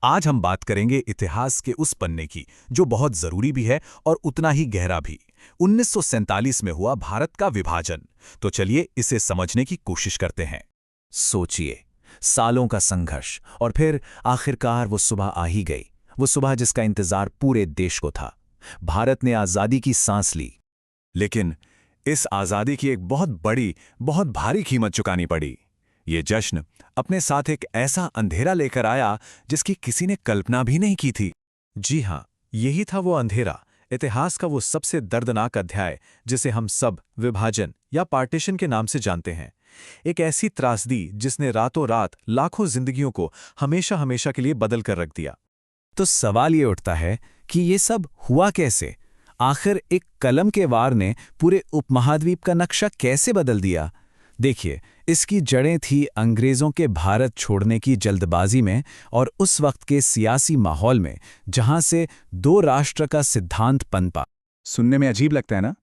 आज हम बात करेंगे इतिहास के उस पन्ने की जो बहुत जरूरी भी है और उतना ही गहरा भी। 1947 में हुआ भारत का विभाजन। तो चलिए इसे समझने की कोशिश करते हैं। सोचिए, सालों का संघर्ष और फिर आखिरकार वो सुबह आ ही गई। वो सुबह जिसका इंतजार पूरे देश को था। भारत ने आजादी की सांस ली, लेकिन इस आजादी की एक बहुत बड़ी, बहुत भारी कीमत चुकानी पड़ी। ये जश्न अपने साथ एक ऐसा अंधेरा लेकर आया जिसकी किसी ने कल्पना भी नहीं की थी। जी हां, यही था वो अंधेरा, इतिहास का वो सबसे दर्दनाक अध्याय जिसे हम सब विभाजन या पार्टीशन के नाम से जानते हैं। एक ऐसी त्रासदी जिसने रातों रात लाखों जिंदगियों को हमेशा हमेशा के लिए बदल कर रख दिया। तो सवाल ये उठता है कि ये सब हुआ कैसे? आखिर एक कलम के वार ने पूरे उपमहाद्वीप का नक्शा कैसे बदल दिया? देखिए, इसकी जड़ें थी अंग्रेज़ों के भारत छोड़ने की जल्दबाजी में और उस वक्त के सियासी माहौल में, जहां से दो राष्ट्र का सिद्धांत पनपा। सुनने में अजीब लगता है ना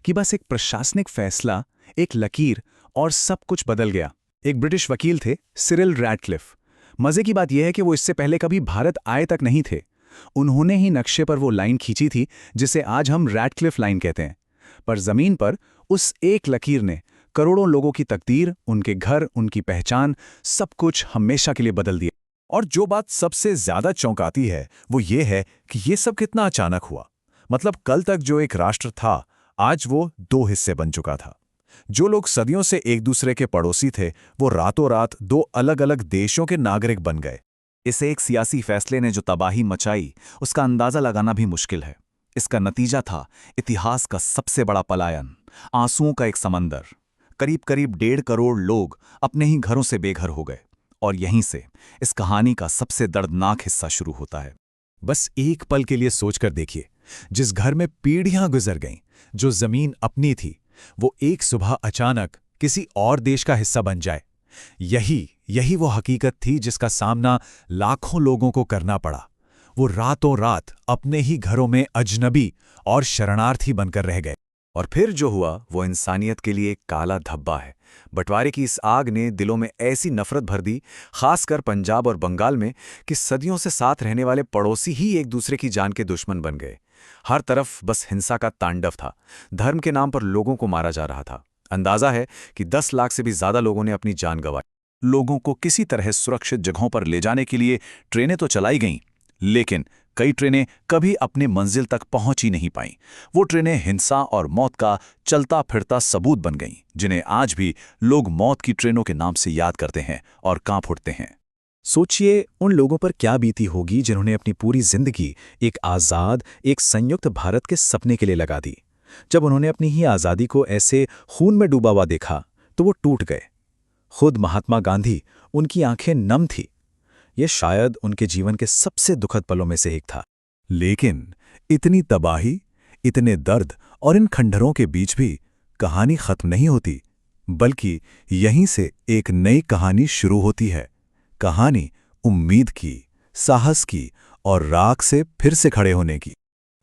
कि बस एक प्रशासनिक फैसला, एक लकीर और सब कुछ बदल गया। एक ब्रिटिश वकील थे, सिरिल रैडक्लिफ। मजे की बात यह है कि वो इससे पहले कभी भारत आए तक नहीं थे। उन्होंने ही नक्शे पर वो लाइन खींची थी जिसे आज हम रैडक्लिफ लाइन कहते हैं। पर जमीन पर उस एक लकीर ने करोड़ों लोगों की तकदीर, उनके घर, उनकी पहचान, सब कुछ हमेशा के लिए बदल दिया। और जो बात सबसे ज्यादा चौंकाती है वो ये है कि ये सब कितना अचानक हुआ। मतलब कल तक जो एक राष्ट्र था, आज वो दो हिस्से बन चुका था। जो लोग सदियों से एक दूसरे के पड़ोसी थे, वो रातों रात दो अलग अलग देशों के नागरिक बन गए। इसे एक सियासी फैसले ने जो तबाही मचाई, उसका अंदाजा लगाना भी मुश्किल है। इसका नतीजा था इतिहास का सबसे बड़ा पलायन, आंसुओं का एक समंदर। करीब करीब 1.5 करोड़ लोग अपने ही घरों से बेघर हो गए। और यहीं से इस कहानी का सबसे दर्दनाक हिस्सा शुरू होता है। बस एक पल के लिए सोचकर देखिए, जिस घर में पीढ़ियां गुजर गईं, जो जमीन अपनी थी, वो एक सुबह अचानक किसी और देश का हिस्सा बन जाए। यही वो हकीकत थी जिसका सामना लाखों लोगों को करना पड़ा। वो रातों रात अपने ही घरों में अजनबी और शरणार्थी बनकर रह गए। और फिर जो हुआ वो इंसानियत के लिए एक काला धब्बा है। बंटवारे की इस आग ने दिलों में ऐसी नफरत भर दी, खासकर पंजाब और बंगाल में, कि सदियों से साथ रहने वाले पड़ोसी ही एक दूसरे की जान के दुश्मन बन गए। हर तरफ बस हिंसा का तांडव था। धर्म के नाम पर लोगों को मारा जा रहा था। अंदाजा है कि 10 लाख से भी ज्यादा लोगों ने अपनी जान गंवाई। लोगों को किसी तरह सुरक्षित जगहों पर ले जाने के लिए ट्रेनें तो चलाई गईं, लेकिन कई ट्रेनें कभी अपने मंजिल तक पहुंच ही नहीं पाईं। वो ट्रेनें हिंसा और मौत का चलता फिरता सबूत बन गईं, जिन्हें आज भी लोग मौत की ट्रेनों के नाम से याद करते हैं और कांप उठते हैं। सोचिए, उन लोगों पर क्या बीती होगी जिन्होंने अपनी पूरी जिंदगी एक आज़ाद, एक संयुक्त भारत के सपने के लिए लगा दी। जब उन्होंने अपनी ही आज़ादी को ऐसे खून में डूबा हुआ देखा तो वो टूट गए। खुद महात्मा गांधी, उनकी आंखें नम थी। ये शायद उनके जीवन के सबसे दुखद पलों में से एक था। लेकिन इतनी तबाही, इतने दर्द और इन खंडहरों के बीच भी कहानी खत्म नहीं होती, बल्कि यहीं से एक नई कहानी शुरू होती है। कहानी उम्मीद की, साहस की और राख से फिर से खड़े होने की।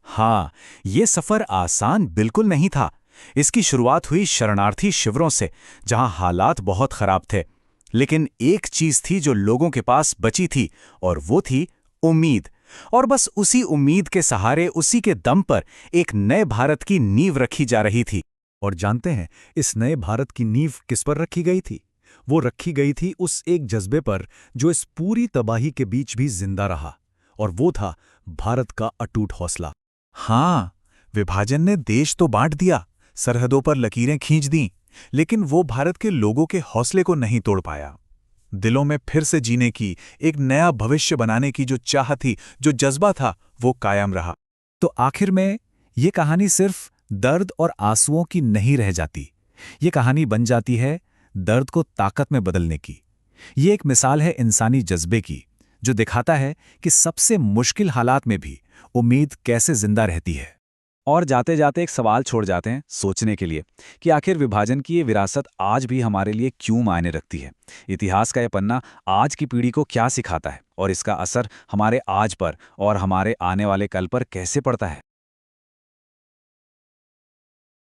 हाँ, ये सफर आसान बिल्कुल नहीं था। इसकी शुरुआत हुई शरणार्थी शिविरों से, जहां हालात बहुत खराब थे। लेकिन एक चीज थी जो लोगों के पास बची थी, और वो थी उम्मीद। और बस उसी उम्मीद के सहारे, उसी के दम पर एक नए भारत की नींव रखी जा रही थी। और जानते हैं, इस नए भारत की नींव किस पर रखी गई थी? वो रखी गई थी उस एक जज्बे पर जो इस पूरी तबाही के बीच भी जिंदा रहा, और वो था भारत का अटूट हौसला। हाँ, विभाजन ने देश तो बांट दिया, सरहदों पर लकीरें खींच दी, लेकिन वो भारत के लोगों के हौसले को नहीं तोड़ पाया। दिलों में फिर से जीने की, एक नया भविष्य बनाने की जो चाह थी, जो जज्बा था, वो कायम रहा। तो आखिर में ये कहानी सिर्फ दर्द और आंसुओं की नहीं रह जाती। ये कहानी बन जाती है दर्द को ताकत में बदलने की। ये एक मिसाल है इंसानी जज्बे की, जो दिखाता है कि सबसे मुश्किल हालात में भी उम्मीद कैसे जिंदा रहती है। और जाते जाते एक सवाल छोड़ जाते हैं सोचने के लिए कि आखिर विभाजन की ये विरासत आज भी हमारे लिए क्यों मायने रखती है। इतिहास का ये पन्ना आज की पीढ़ी को क्या सिखाता है, और इसका असर हमारे आज पर और हमारे आने वाले कल पर कैसे पड़ता है।